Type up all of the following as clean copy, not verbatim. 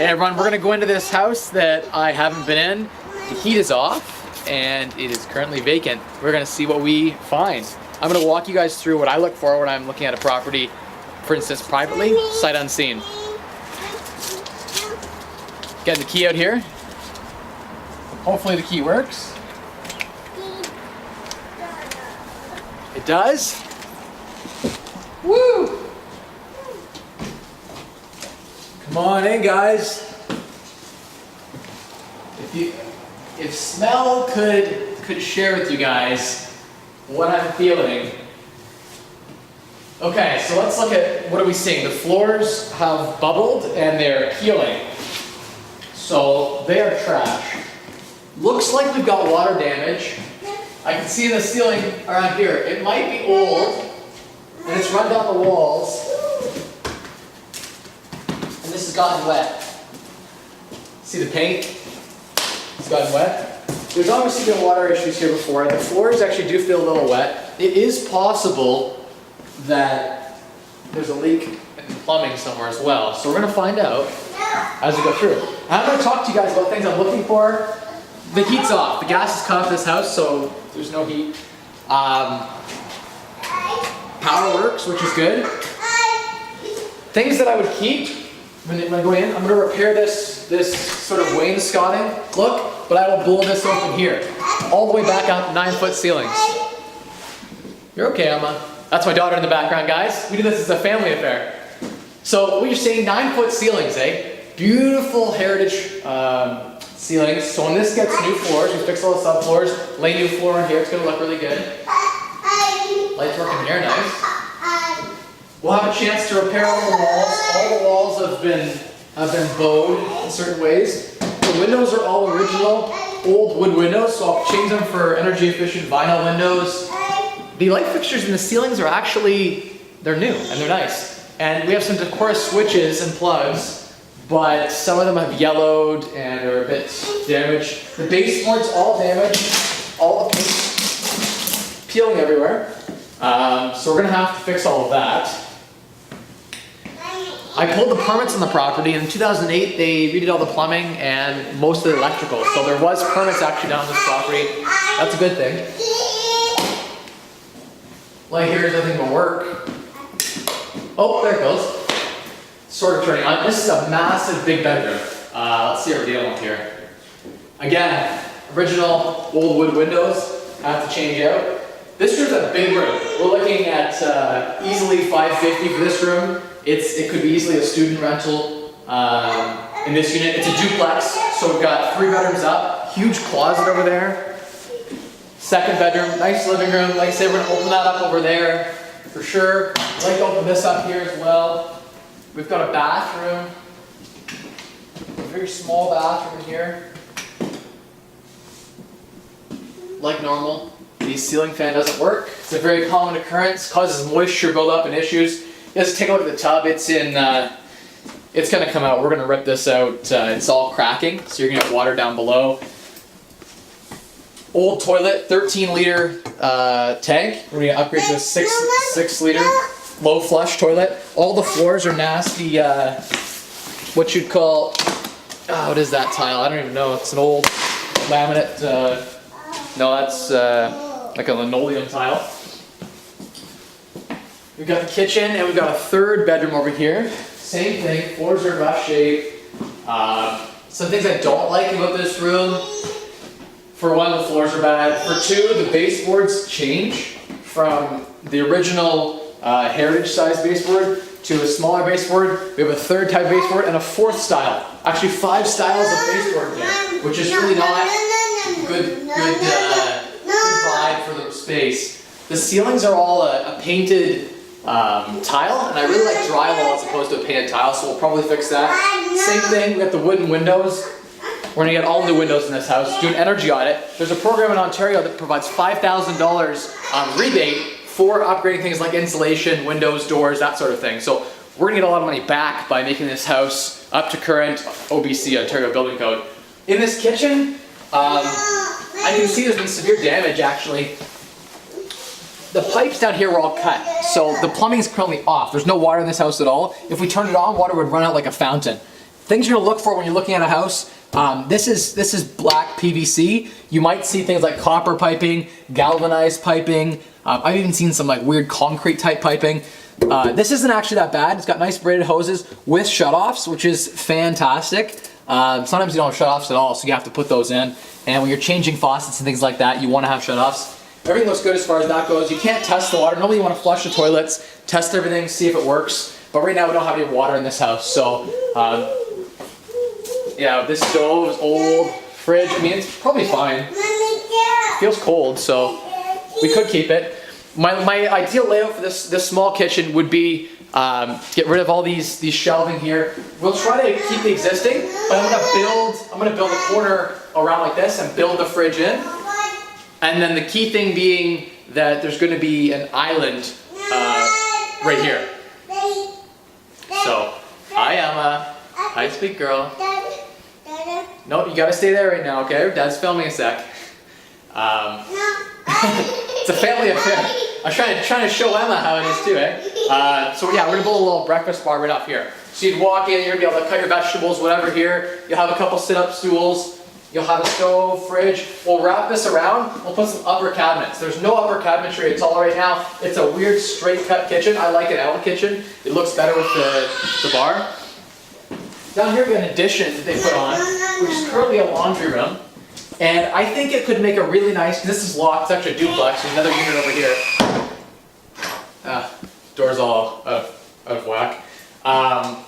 Hey everyone, we're gonna go into this house that I haven't been in. The heat is off and it is currently vacant. We're gonna see what we find. I'm gonna walk you guys through what I look for when I'm looking at a property, for instance, privately, sight unseen. Getting the key out here. Hopefully the key works. It does. Woo! Come on in, guys. If smell could share with you guys what I'm feeling. Okay, so let's look at what are we seeing. The floors have bubbled and they're peeling. So they are trash. Looks like we've got water damage. I can see the ceiling around here. It might be old and it's run down the walls. And this has gotten wet. See the paint? It's gotten wet. There's obviously been water issues here before. The floors actually do feel a little wet. It is possible that there's a leak in the plumbing somewhere as well. So we're going to find out as we go through. I'm going to talk to you guys about things I'm looking for. The heat's off. The gas is cut off this house, so there's no heat. Power works, which is good. Things that I would keep when I go in, I'm going to repair this sort of wainscoting look, but I will blow this open here. All the way back up, 9-foot ceilings. You're okay, Emma. That's my daughter in the background, guys. We do this as a family affair. So what you're seeing, 9-foot ceilings, eh? Beautiful heritage ceilings. So when this gets new floors, we fix all the subfloors, lay new floor in here, it's going to look really good. Lights working here, nice. We'll have a chance to repair all the walls. All the walls have been bowed in certain ways. The windows are all original, old wood windows, so I'll change them for energy efficient vinyl windows. The light fixtures in the ceilings are actually, they're new and they're nice. And we have some Decora switches and plugs, but some of them have yellowed and are a bit damaged. The baseboard's all damaged, all the paint peeling everywhere. So we're gonna have to fix all of that. I pulled the permits on the property. In 2008, they redid all the plumbing and most of the electrical. So there was permits actually down on this property. That's a good thing. Light here is nothing but work. Oh, there it goes. Sort of turning on. This is a massive big bedroom. Let's see what we're dealing with here. Again, original old wood windows. Have to change out. This room's a big room. We're looking at easily $550 for this room. It could be easily a student rental in this unit. It's a duplex, so we've got 3 bedrooms up, huge closet over there. Second bedroom, nice living room. Like I said, we're gonna open that up over there for sure. I'd like to open this up here as well. We've got a bathroom, a very small bathroom in here. Like normal. The ceiling fan doesn't work. It's a very common occurrence, causes moisture buildup and issues. Let's take a look at the tub. It's gonna come out. We're gonna rip this out. It's all cracking, so you're gonna get water down below. Old toilet, 13-liter tank. We're gonna upgrade to a 6-liter low flush toilet. All the floors are nasty. What you'd call, what is that tile? I don't even know. It's an old laminate. No, that's like a linoleum tile. We've got the kitchen and we've got a 3rd bedroom over here. Same thing, floors are in rough shape. Some things I don't like about this room. For one, the floors are bad. For 2, the baseboards change from the original heritage size baseboard to a smaller baseboard. We have a 3rd type baseboard and a 4th style. Actually 5 styles of baseboard here, which is really not good vibe for the space. The ceilings are all a painted tile, and I really like drywall as opposed to a painted tile, so we'll probably fix that. Same thing, we got the wooden windows. We're gonna get all new windows in this house, do an energy audit. There's a program in Ontario that provides $5,000 rebate for upgrading things like insulation, windows, doors, that sort of thing. So we're gonna get a lot of money back by making this house up to current OBC, Ontario Building Code. In this kitchen, I can see there's been severe damage actually. The pipes down here were all cut, so the plumbing's currently off. There's no water in this house at all. If we turned it on, water would run out like a fountain. Things you're gonna look for when you're looking at a house. This is black PVC. You might see things like copper piping, galvanized piping. I've even seen some like weird concrete type piping. This isn't actually that bad. It's got nice braided hoses with shutoffs, which is fantastic. Sometimes you don't have shutoffs at all, so you have to put ththose in. And when you're changing faucets and things like that, you want to have shutoffs. Everything looks good as far as that goes. You can't test the water. Normally you want to flush the toilets, test everything, see if it works. But right now we don't have any water in this house, so yeah, this stove is old. Fridge, I mean, it's probably fine. It feels cold, so we could keep it. My ideal layout for this small kitchen would be get rid of all these shelving here. We'll try to keep the existing, but I'm gonna build a corner around like this and build the fridge in. And then the key thing being that there's gonna be an island right here. So, hi Emma. Hi, sweet girl. No, you gotta stay there right now, okay? Dad's filming a sec. It's a family affair. I'm trying to show Emma how it is too, eh? So yeah, we're gonna build a little breakfast bar right up here. So you'd walk in, you're gonna be able to cut your vegetables, whatever here. You'll have a couple sit-up stools. You'll have a stove, fridge. We'll wrap this around. We'll put some upper cabinets. There's no upper cabinetry at all right now. It's a weird straight cut kitchen. I like an L kitchen. It looks better with the bar. Down here we have an addition that they put on, which is currently a laundry room. And I think it could make a really nice, because this is locked, it's actually a duplex, there's another unit over here. Door's all out of whack. I'll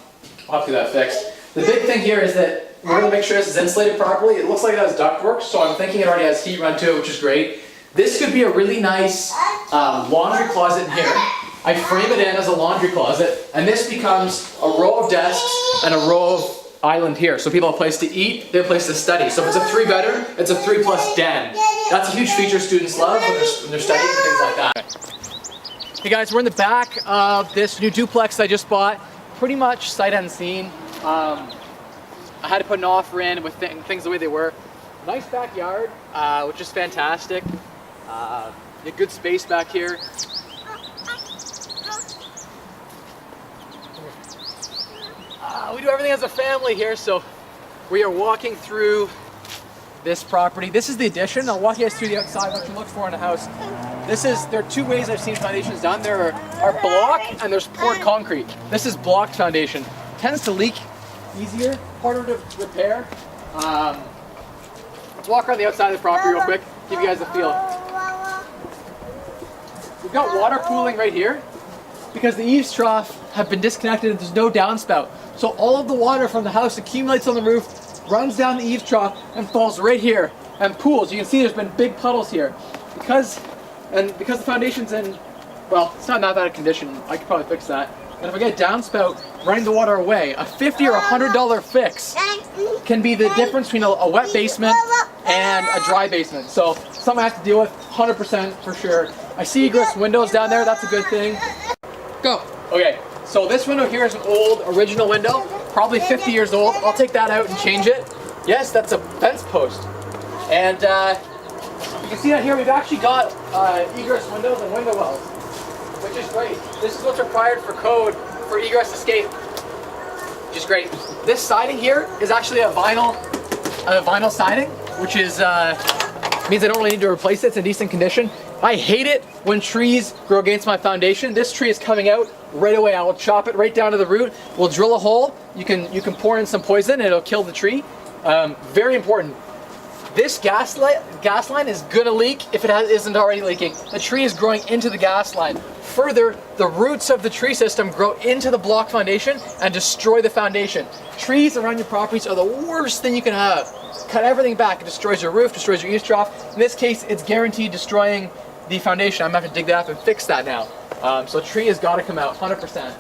have to get that fixed. The big thing here is that we're going to make sure this is insulated properly. It looks like it has ductwork, so I'm thinking it already has heat run to it, which is great. This could be a really nice laundry closet in here. I frame it in as a laundry closet, and this becomes a row of desks and a row of island here. So people have a place to eat, they have a place to study. So if it's a 3-bedroom, it's a 3+ den. That's a huge feature students love when they're studying and things like that. Hey guys, we're in the back of this new duplex I just bought. Pretty much sight unseen. I had to put an offer in with things the way they were. Nice backyard, which is fantastic. A good space back here. We do everything as a family here, so we are walking through this property. This is the addition. I'll walk you guys through the outside, what you look for in a house. There are two ways I've seen foundations done. There are block and there's poured concrete. This is blocked foundation. Tends to leak easier, harder to repair. Let's walk around the outside of the property real quick, give you guys a feel. We've got water pooling right here because the eaves trough have been disconnected and there's no downspout. So all of the water from the house accumulates on the roof, runs down the eaves trough and falls right here and pools. You can see there's been big puddles here. Because the foundation's in, well, it's not in that bad a condition. I could probably fix that. And if I get downspout running the water away, a $50 or $100 fix can be the difference between a wet basement and a dry basement. So something I have to deal with 100% for sure. I see egress windows down there, that's a good thing. Go. Okay, so this window here is an old original window, probably 50 years old. I'll take that out and change it. Yes, that's a fence post. And you can see that here we've actually got egress windows and window wells, which is great. This is what's required for code for egress escape, which is great. This siding here is actually a vinyl siding, which is means I don't really need to replace it. It's in decent condition. I hate it when trees grow against my foundation. This tree is coming out right away. I will chop it right down to the root. We'll drill a hole. You can pour in some poison and it'll kill the tree. Very important. This gas line is gonna leak if it isn't already leaking. The tree is growing into the gas line. Further, the roots of the tree system grow into the block foundation and destroy the foundation. Trees around your properties are the worst thing you can have. Cut everything back. It destroys your roof, destroys your eaves trough. In this case, it's guaranteed destroying the foundation. I'm gonna have to dig that up and fix that now. So a tree has got to come out, 100%.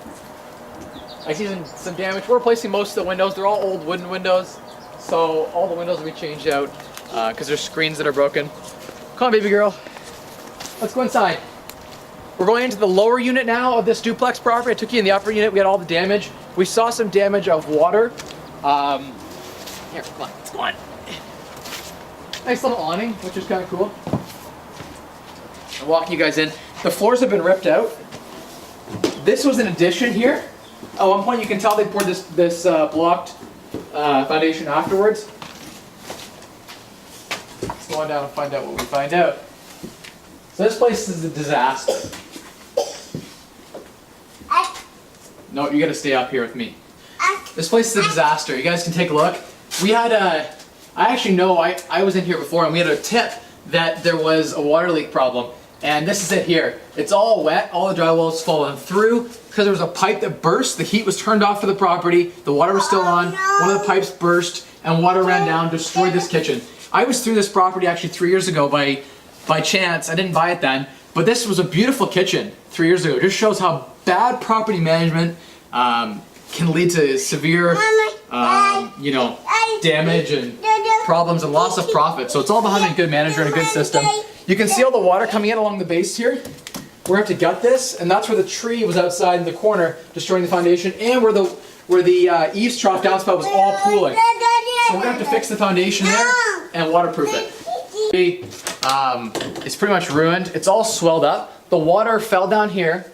I see some damage. We're replacing most of the windows. They're all old wooden windows, so all the windows will be changed out because there's screens that are broken. Come on, baby girl. Let's go inside. We're going into the lower unit now of this duplex property. I took you in the upper unit. We had all the damage. We saw some damage of water. Here, come on, let's go on. Nice little awning, which is kind of cool. I'm walking you guys in. The floors have been ripped out. This was an addition here. At one point you can tell they poured this blocked foundation afterwards. Let's go on down and find out what we find out. So this place is a disaster. No, you gotta stay up here with me. This place is a disaster. You guys can take a look. We had I actually know, I was in here before and we had a tip that there was a water leak problem. And this is it here. It's all wet, all the drywall's fallen through because there was a pipe that burst. The heat was turned off for the property. The water was still on. One of the pipes burst and water ran down, destroyed this kitchen. I was through this property actually 3 years ago by chance. I didn't buy it then, but this was a beautiful kitchen 3 years ago. It just shows how bad property management can lead to severe, damage and problems and loss of profit. So it's all about having a good manager and a good system. You can see all the water coming in along the base here. We're going to have to gut this, and that's where the tree was outside in the corner, destroying the foundation, and where the eaves trough downspout was all pooling. So we're going to have to fix the foundation there and waterproof it. It's pretty much ruined. It's all swelled up. The water fell down here,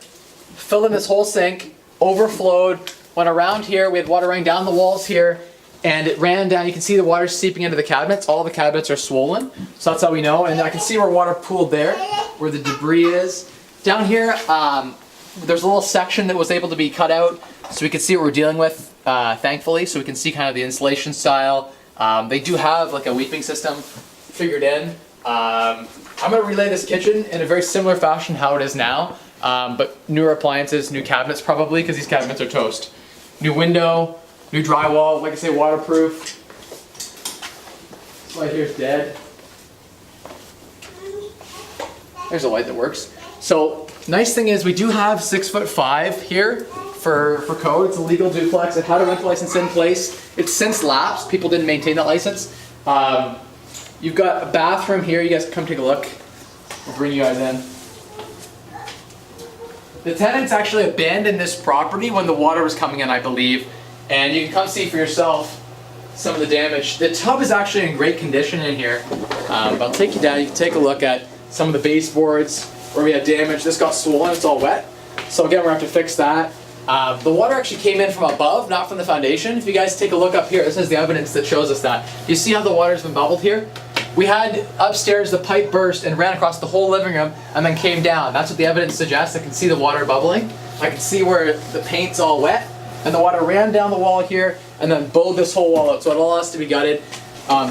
filled in this whole sink, overflowed, went around here. We had water running down the walls here, and it ran down. You can see the water seeping into the cabinets. All the cabinets are swollen, so that's how we know. And I can see where water pooled there, where the debris is. Down here, there's a little section that was able to be cut out, so we can see what we're dealing with, thankfully, so we can see kind of the insulation style. They do have like a weeping system figured in. I'm going to relay this kitchen in a very similar fashion how it is now, but newer appliances, new cabinets probably, because these cabinets are toast. New window, new drywall, like I say, waterproof. This light here's dead. There's a light that works. So, nice thing is we do have 6'5" here for code. It's a legal duplex. It had a rental license in place. It's since lapsed. People didn't maintain that license. You've got a bathroom here. You guys can come take a look. We'll bring you guys in. The tenants actually abandoned this property when the water was coming in, I believe. And you can come see for yourself some of the damage. The tub is actually in great condition in here. But I'll take you down. You can take a look at some of the baseboards where we had damage. This got swollen. It's all wet. So again, we're going to have to fix that. The water actually came in from above, not from the foundation. If you guys take a look up here, this is the evidence that shows us that. You see how the water's been bubbled here? We had upstairs, the pipe burst and ran across the whole living room and then came down. That's what the evidence suggests. I can see the water bubbling. I can see where the paint's all wet and the water ran down the wall here and then bowed this whole wall out. So it all has to be gutted.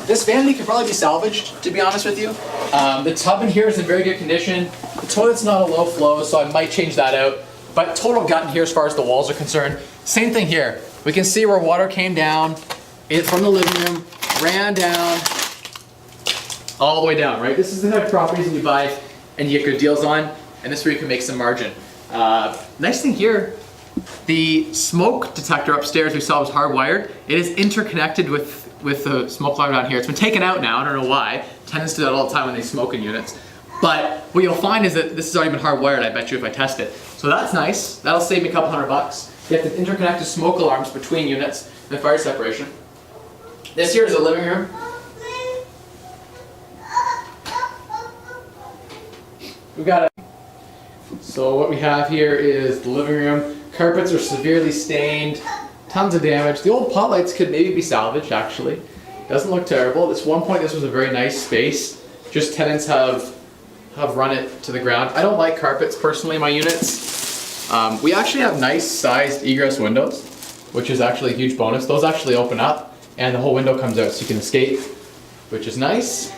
This vanity could probably be salvaged, to be honest with you. The tub in here is in very good condition. The toilet's not a low flow, so I might change that out. But total gut in here as far as the walls are concerned. Same thing here. We can see where water came down from the living room, ran down, all the way down, right? This is the type of properties that you buy and you get good deals on, and this is where you can make some margin. Nice thing here, the smoke detector upstairs we saw was hardwired. It is interconnected with the smoke alarm down here. It's been taken out now, I don't know why. Tenants do that all the time when they smoke in units. But what you'll find is that this has already been hardwired, I bet you, if I test it. So that's nice. That'll save me a couple $100. You have to interconnect the smoke alarms between units and fire separation. This here is a living room. So what we have here is the living room. Carpets are severely stained, tons of damage. The old pot lights could maybe be salvaged, actually. Doesn't look terrible. At one point this was a very nice space. Just tenants have run it to the ground. I don't like carpets personally in my units. We actually have nice sized egress windows, which is actually a huge bonus. Those actually open up and the whole window comes out so you can escape, which is nice.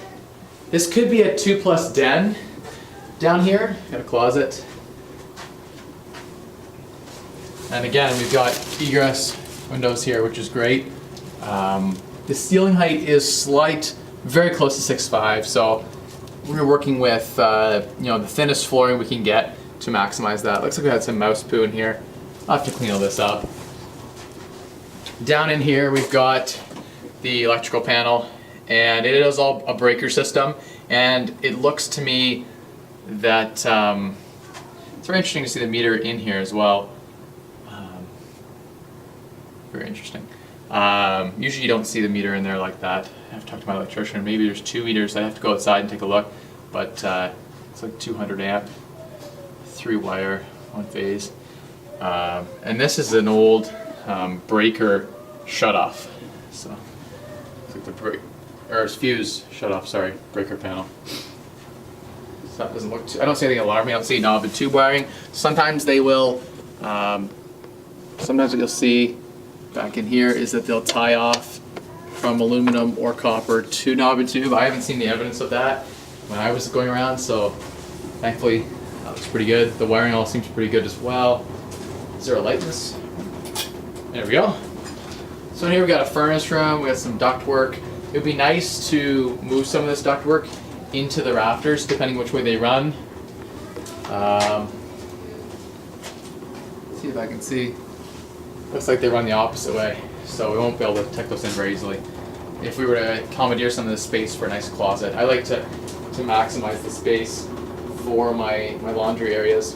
This could be a 2+ den. Down here, got a closet. And again, we've got egress windows here, which is great. The ceiling height is slight, very close to 6'5", so we're working with the thinnest flooring we can get to maximize that. Looks like we had some mouse poo in here. I'll have to clean all this up. Down in here, we've got the electrical panel, and it is all a breaker system, and it looks to me that it's very interesting to see the meter in here as well. Very interesting. Usually you don't see the meter in there like that. I have to talk to my electrician. Maybe there's 2 meters. I'd have to go outside and take a look. But it's like 200 amp, 3-wire, 1 phase. And this is an old breaker shutoff. So looks like the break or fuse shut off. Sorry, breaker panel. So that doesn't look too. I don't see anything alarming. I don't see knob and tube wiring. Sometimes they will. Sometimes what you'll see back in here is that they'll tie off from aluminum or copper to knob and tube. I haven't seen the evidence of that when I was going around, so thankfully that looks pretty good. The wiring all seems pretty good as well. Is there a light in this? There we go. So in here we got a furnace room, we got some duct work. It would be nice to move some of this duct work into the rafters, depending which way they run. See if I can see. Looks like they run the opposite way, so we won't be able to tuck those in very easily. If we were to commandeer some of this space for a nice closet, I like to maximize the space for my laundry areas.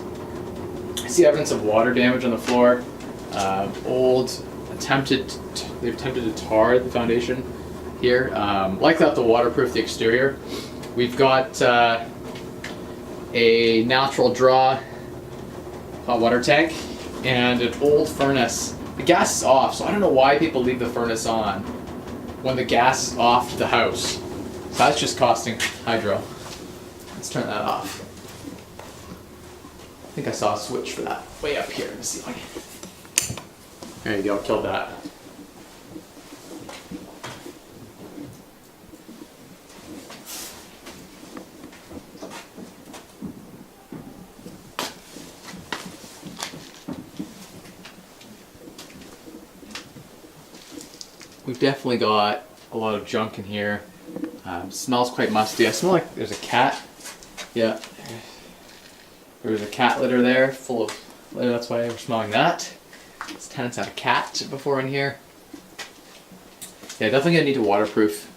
I see evidence of water damage on the floor. They've attempted to tar the foundation here. Like that, to waterproof the exterior. We've got a natural draw hot water tank and an old furnace. The gas is off, so I don't know why people leave the furnace on when the gas is off to the house. So that's just costing hydro. Let's turn that off. I think I saw a switch for that way up here in the ceiling. There you go, killed that. We've definitely got a lot of junk in here. Smells quite musty. I smell like there's a cat. Yeah. There's a cat litter there, full of litter. That's why we're smelling that. This tenants had a cat before in here. Yeah, definitely gonna need to waterproof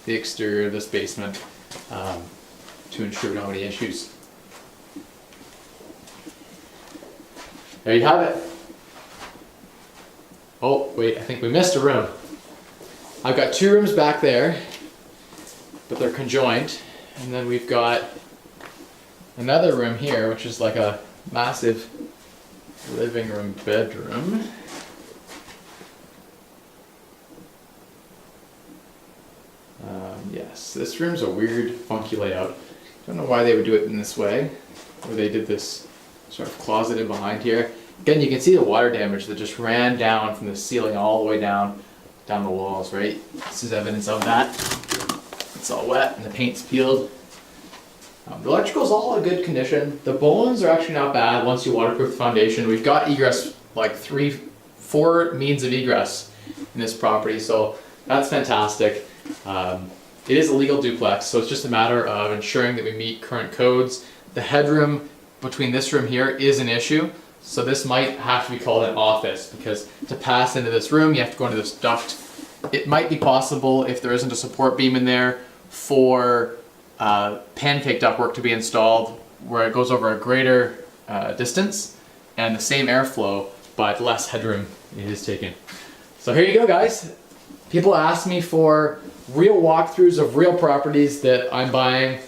the exterior of this basement to ensure we don't have any issues. There you have it. Oh, wait, I think we missed a room. I've got two rooms back there, but they're conjoined. And then we've got another room here, which is like a massive living room, bedroom. Yes, this room's a weird, funky layout. Don't know why they would do it in this way, where they did this sort of closet in behind here. Again, you can see the water damage that just ran down from the ceiling all the way down the walls, right? This is evidence of that. It's all wet and the paint's peeled. The electrical's all in good condition. The bones are actually not bad once you waterproof the foundation. We've got egress, like 4 means of egress in this property, so that's fantastic. It is a legal duplex, so it's just a matter of ensuring that we meet current codes. The headroom between this room here is an issue, so this might have to be called an office, because to pass into this room you have to go into this duct. It might be possible, if there isn't a support beam in there, for pancake ductwork to be installed where it goes over a greater distance and the same airflow but less headroom is taken. So here you go, guys. People ask me for real walkthroughs of real properties that I'm buying.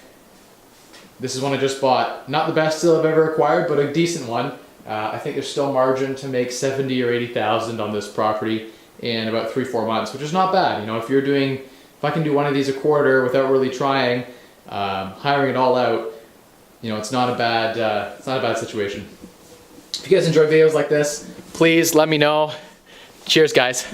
This is one I just bought. Not the best deal I've ever acquired, but a decent one. I think there's still margin to make 70 or 80,000 on this property in about 3-4 months, which is not bad. You know, if I can do one of these a quarter without really trying, hiring it all out, you know, it's not a bad situation. If you guys enjoy videos like this, please let me know. Cheers, guys.